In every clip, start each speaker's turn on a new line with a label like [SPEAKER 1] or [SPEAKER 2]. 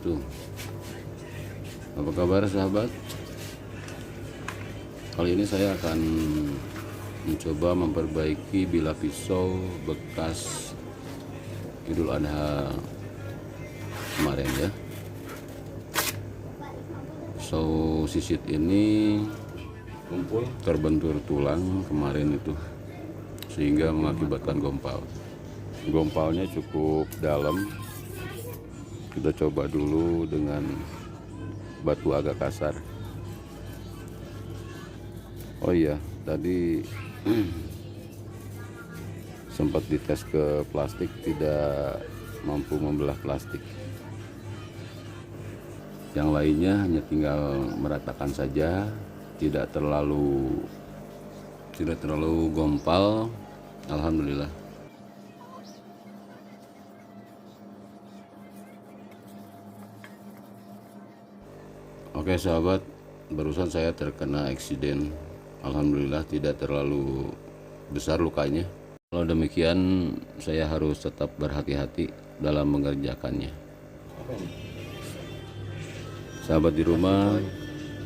[SPEAKER 1] wabarakatuh. Apa kabar sahabat? Kali ini saya akan mencoba memperbaiki bilah pisau bekas Idul Adha kemarin ya. Pisau sisit ini terbentur tulang kemarin itu, sehingga mengakibatkan gompal. Gompalnya cukup dalam. Kita coba dulu dengan batu agak kasar. Oh iya, tadi sempat dites ke plastik, tidak mampu membelah plastik. Yang lainnya hanya tinggal meratakan saja, tidak terlalu gompal. Alhamdulillah. Oke sahabat, barusan saya terkena eksiden. Alhamdulillah tidak terlalu besar lukanya. Kalau demikian saya harus tetap berhati-hati dalam mengerjakannya. Sahabat di rumah,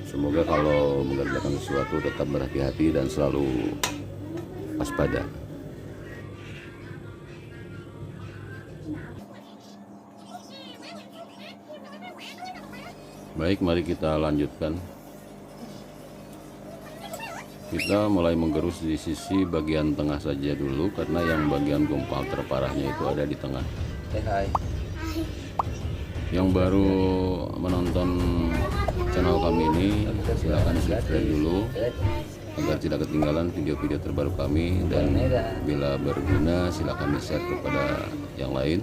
[SPEAKER 1] semoga kalau mengerjakan sesuatu tetap berhati-hati dan selalu waspada. Baik, mari kita lanjutkan. Kita mulai menggerus di sisi bagian tengah saja dulu, karena yang bagian gompal terparahnya itu ada di tengah.
[SPEAKER 2] Hai.
[SPEAKER 1] Yang baru menonton channel kami ini, silahkan subscribe dulu agar tidak ketinggalan video-video terbaru kami, dan bila berguna silahkan di-share kepada yang lain.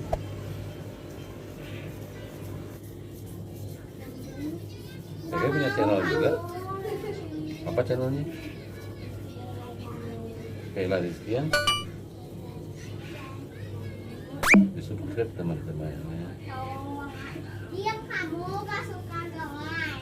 [SPEAKER 2] Saya punya channel juga. Apa channelnya? Kayla Rizkian. Di subscribe teman-teman.
[SPEAKER 3] Diam, kamu gak suka gelai.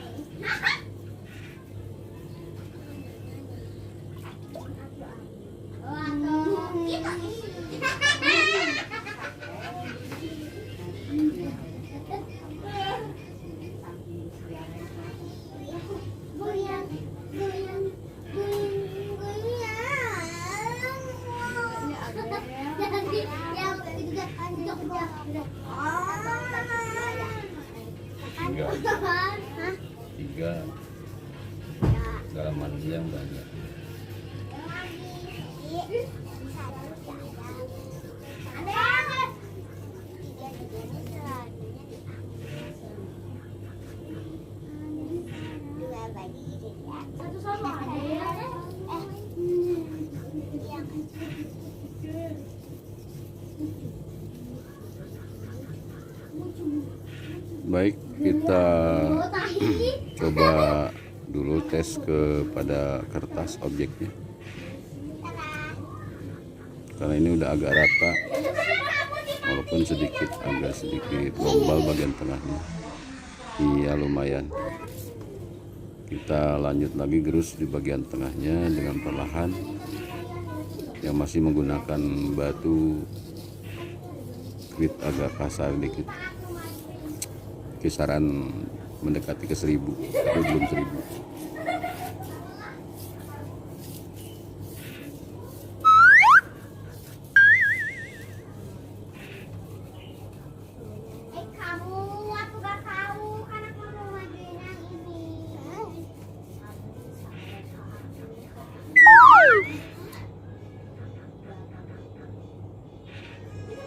[SPEAKER 2] Tiga. Dalaman yang banyak.
[SPEAKER 1] Baik, kita coba dulu tes kepada kertas objeknya, karena ini udah agak rata, walaupun agak sedikit gombal bagian tengahnya. Iya, lumayan. Kita lanjut lagi gerus di bagian tengahnya dengan perlahan, yang masih menggunakan batu grit agak kasar dikit, kisaran mendekati ke 1000, tapi belum 1000.
[SPEAKER 3] Kamu, aku gak tahu kan aku mau majuin yang ini.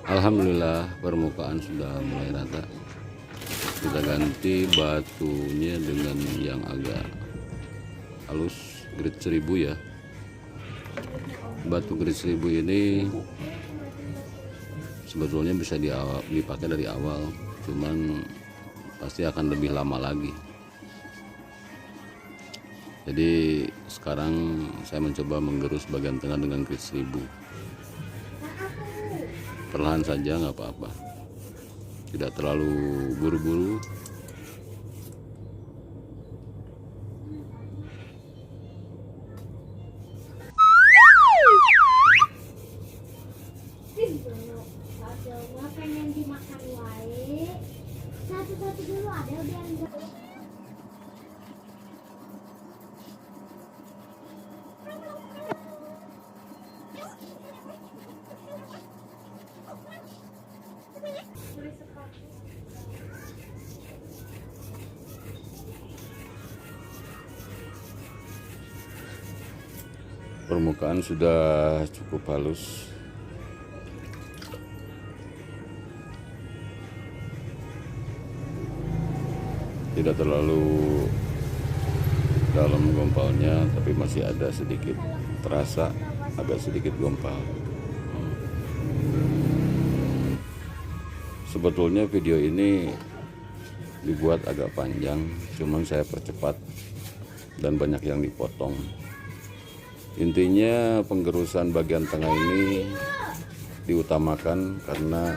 [SPEAKER 1] Alhamdulillah permukaan sudah mulai rata. Kita ganti batunya dengan yang agak halus, grit 1000 ya. Batu grit 1000 ini sebetulnya bisa dipakai dari awal, cuman pasti akan lebih lama lagi. Jadi sekarang saya mencoba menggerus bagian tengah dengan grit 1000. Perlahan saja, nggak apa-apa, tidak terlalu buru-buru.
[SPEAKER 3] Pengen dimakan wae. Satu-satu dulu
[SPEAKER 1] Permukaan sudah cukup halus. Tidak terlalu dalam gompalnya, tapi masih ada sedikit terasa agak sedikit gompal. Sebetulnya video ini dibuat agak panjang, cuman saya percepat dan banyak yang dipotong. Intinya penggerusan bagian tengah ini diutamakan karena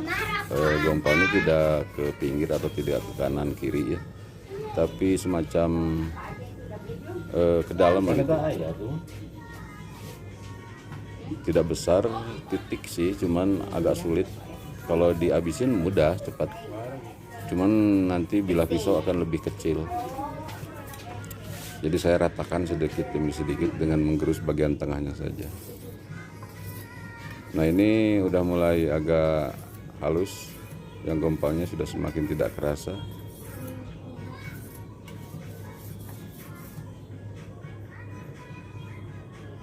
[SPEAKER 1] gompalnya tidak ke pinggir atau tidak ke kanan kiri ya, tapi semacam ke dalam gitu. Tidak besar titik sih, cuman agak sulit. Kalau dihabisin mudah, cepat. Cuman nanti bilah pisau akan lebih kecil. Jadi saya ratakan sedikit demi sedikit dengan menggerus bagian tengahnya saja. Nah ini udah mulai agak halus, yang gompalnya sudah semakin tidak kerasa.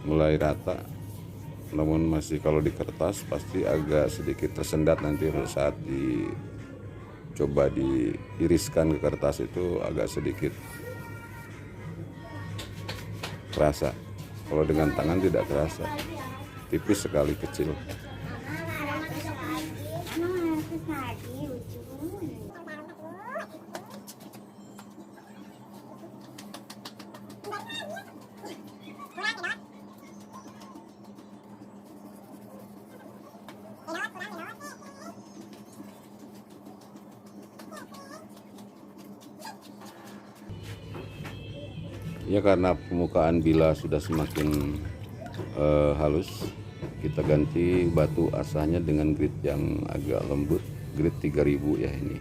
[SPEAKER 1] Mulai rata, namun masih kalau di kertas pasti agak sedikit tersendat nanti saat dicoba diiriskan ke kertas, itu agak sedikit kerasa. Kalau dengan tangan tidak kerasa, tipis sekali, kecil. Ya karena permukaan bilah sudah semakin halus, kita ganti batu asahnya dengan grit yang agak lembut, grit 3000 ya ini.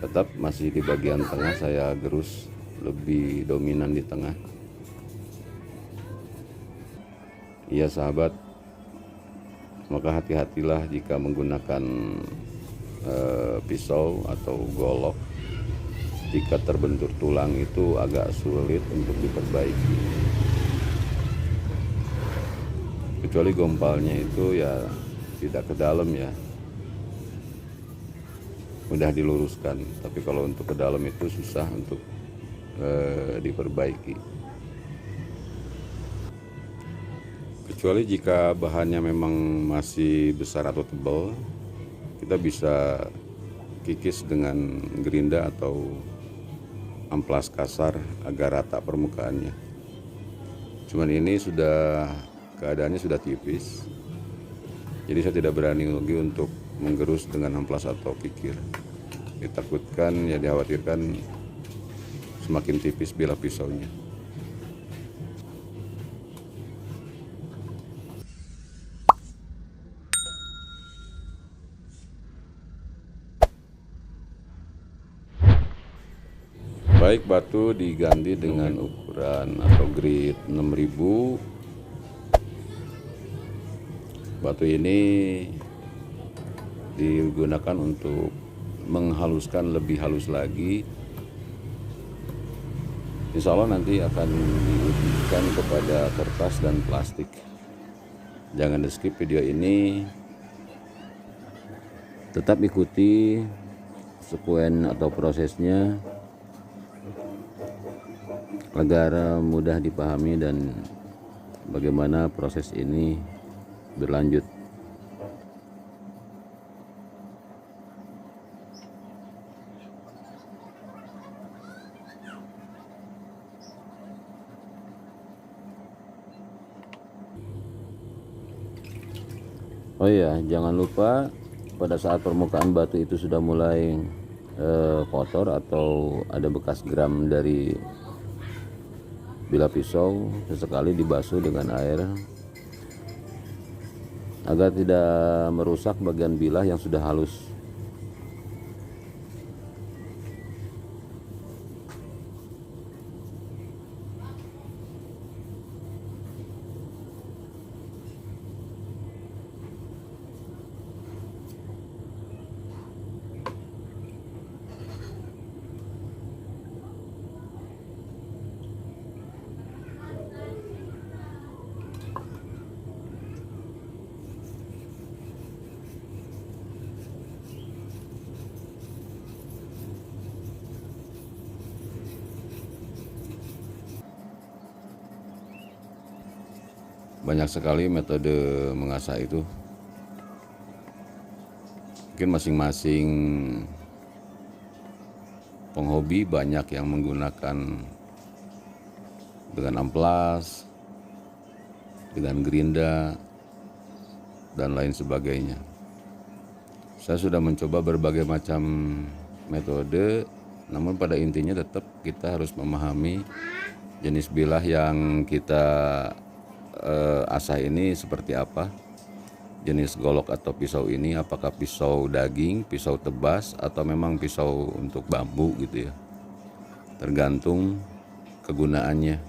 [SPEAKER 1] Tetap masih di bagian tengah, saya gerus lebih dominan di tengah. Iya sahabat, maka hati-hatilah jika menggunakan pisau atau golok. Jika terbentur tulang itu agak sulit untuk diperbaiki, kecuali gompalnya itu ya tidak ke dalam ya, mudah diluruskan. Tapi kalau untuk ke dalam itu susah untuk diperbaiki, kecuali jika bahannya memang masih besar atau tebal, kita bisa kikis dengan gerinda atau amplas kasar agar rata permukaannya. Cuman ini sudah keadaannya sudah tipis, jadi saya tidak berani lagi untuk menggerus dengan amplas atau kikir. Ditakutkan ya, dikhawatirkan semakin tipis bilah pisaunya. Baik, batu diganti dengan ukuran atau grit 6000. Batu ini digunakan untuk menghaluskan lebih halus lagi. Insya Allah nanti akan diujikan kepada kertas dan plastik. Jangan di skip video ini, tetap ikuti sekuen atau prosesnya agar mudah dipahami dan bagaimana proses ini berlanjut. Oh iya, jangan lupa pada saat permukaan batu itu sudah mulai kotor atau ada bekas geram dari bilah pisau, sesekali dibasuh dengan air agar tidak merusak bagian bilah yang sudah halus. banyak sekali metode mengasah itu. Mungkin masing-masing penghobi banyak yang menggunakan dengan amplas, dengan gerinda, dan lain sebagainya. Saya sudah mencoba berbagai macam metode, namun pada intinya tetap kita harus memahami jenis bilah yang kita asah ini seperti apa. Jenis golok atau pisau ini apakah pisau daging, pisau tebas, atau memang pisau untuk bambu gitu ya. Tergantung kegunaannya.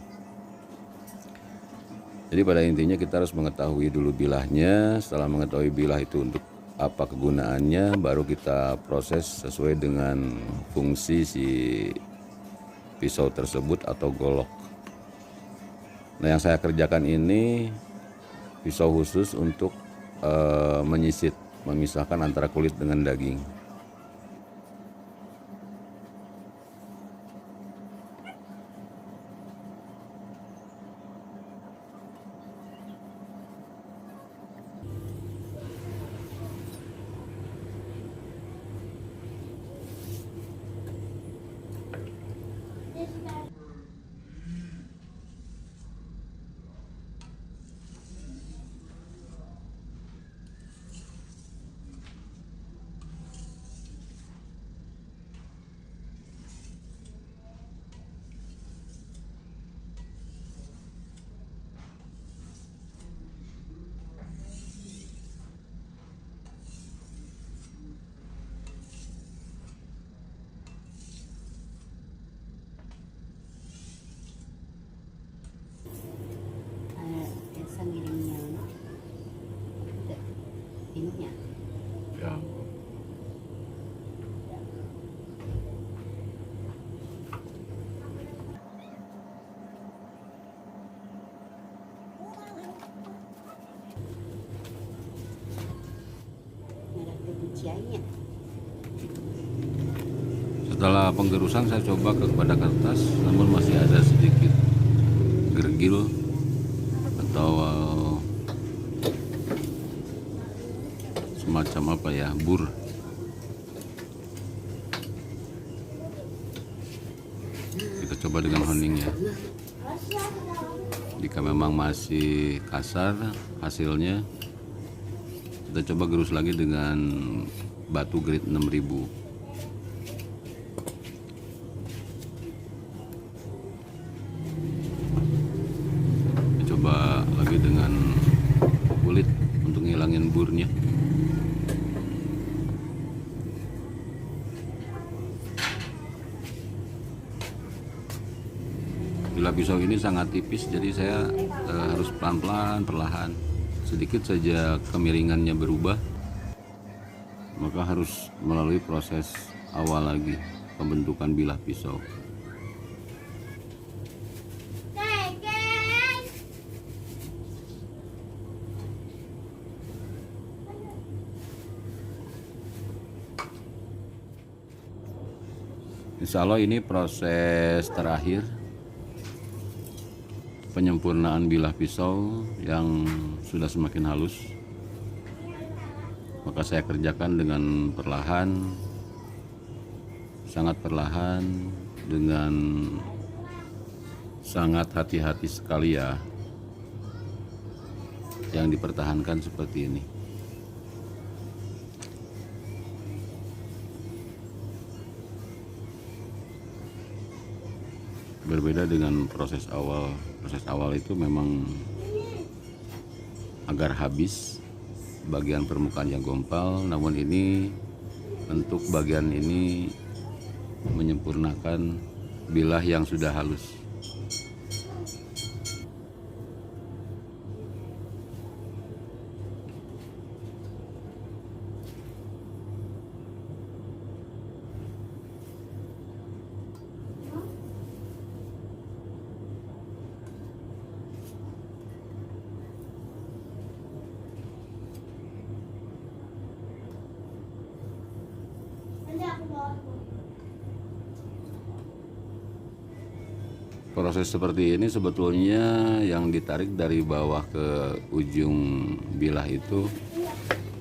[SPEAKER 1] Jadi pada intinya kita harus mengetahui dulu bilahnya. Setelah mengetahui bilah itu untuk apa kegunaannya, baru kita proses sesuai dengan fungsi si pisau tersebut atau golok. Nah, yang saya kerjakan ini pisau khusus untuk menyisit, memisahkan antara kulit dengan daging.
[SPEAKER 4] Sanggiringnya tinuknya
[SPEAKER 2] Ya.
[SPEAKER 4] ada kebenciannya.
[SPEAKER 1] Setelah penggerusan saya coba kepada kertas, namun masih ada sedikit gergil atau semacam apa ya, bur. Kita coba dengan honingnya. Jika memang masih kasar hasilnya, kita coba gerus lagi dengan batu grade 6000. Coba lagi dengan kulit untuk ngilangin burnya. Bilah pisau ini sangat tipis, jadi saya harus pelan-pelan, perlahan. Sedikit saja kemiringannya berubah, maka harus melalui proses awal lagi, pembentukan bilah pisau. Insya Allah ini proses terakhir penyempurnaan bilah pisau yang sudah semakin halus. Maka saya kerjakan dengan perlahan, sangat perlahan, dengan sangat hati-hati sekali ya. Yang dipertahankan seperti ini. Berbeda dengan proses awal. Proses awal itu memang agar habis bagian permukaan yang gompal, namun ini untuk bagian ini menyempurnakan bilah yang sudah halus. Proses seperti ini sebetulnya yang ditarik dari bawah ke ujung bilah itu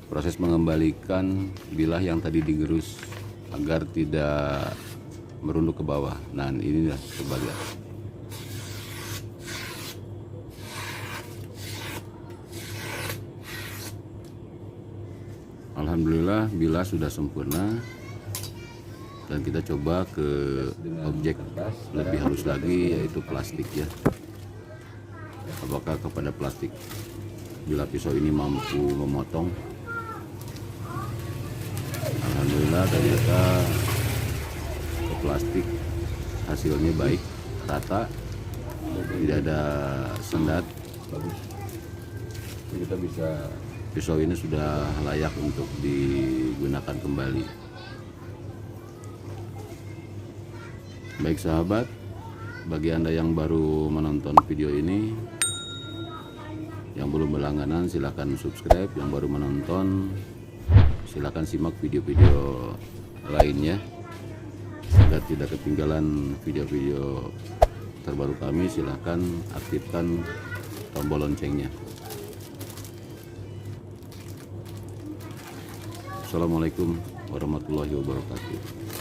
[SPEAKER 1] proses mengembalikan bilah yang tadi digerus agar tidak merunduk ke bawah. Nah, ini dah kebalik. Alhamdulillah bilah sudah sempurna dan kita coba ke objek lebih halus lagi, yaitu plastik ya. Apakah kepada plastik bilah pisau ini mampu memotong? Alhamdulillah ternyata ke plastik hasilnya baik, rata, tidak ada sendat.
[SPEAKER 2] Bagus. Jadi kita bisa
[SPEAKER 1] Pisau ini sudah layak untuk digunakan kembali. Baik sahabat, bagi Anda yang baru menonton video ini, yang belum berlangganan silahkan subscribe, yang baru menonton silahkan simak video-video lainnya agar tidak ketinggalan video-video terbaru kami. Silahkan aktifkan tombol loncengnya. Assalamualaikum warahmatullahi wabarakatuh.